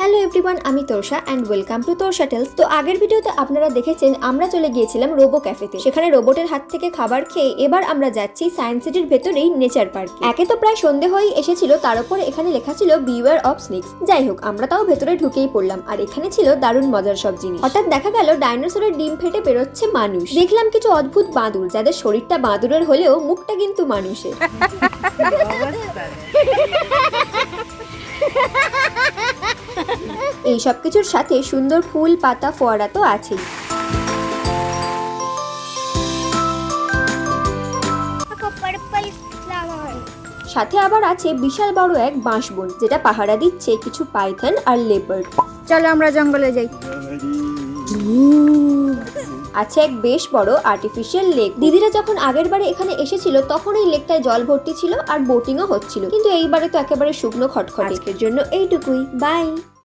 Hello everyone, আমি Torsa and welcome to Torsa tales. তো আগের ভিডিওতে আপনারা দেখেছেন আমরা চলে গিয়েছিলাম রোবো ক্যাফেতে। সেখানে রোবটের হাত থেকে খাবার খেয়ে এবার আমরা যাচ্ছি সায়েন্স সিটির ভেতরেই নেচার পার্কে। একে তো প্রায় সন্ধে হয়েই এসেছিল, তার উপরে এখানে লেখা ছিল বিওয়্যার অফ স্নেকস। যাই হোক, আমরা তাও ভেতরে ঢুকেই পড়লাম, আর এখানে ছিল দারুণ মজার সব জিনিস। হঠাৎ দেখা গেল ডাইনোসরের ডিম ফেটে বেরোচ্ছে মানুষ। দেখলাম কিছু অদ্ভুত বাঁদুর, যাদের শরীরটা বাঁদুরের হলেও মুখটা কিন্তু মানুষের। এই সব কিছুর সাথে সুন্দর ফুল, পাতা, ফোয়ারা তো আছেই। সাথে আবার আছে বিশাল বড় এক বাঁশবন, যেটা পাহারা দিচ্ছে কিছু পাইথন আর লেপার্ড। চলো আমরা জঙ্গলে যাই। আছে এক বেশ বড় আর্টিফিশিয়াল লেক। দিদিরা যখন আগের বারে এখানে এসেছিল তখন এই লেকটায় জল ভর্তি ছিল আর বোটিংও হচ্ছিল, কিন্তু এইবারে তো একেবারে শুকনো খটখটে। আজকের জন্য এইটুকুই, বাই।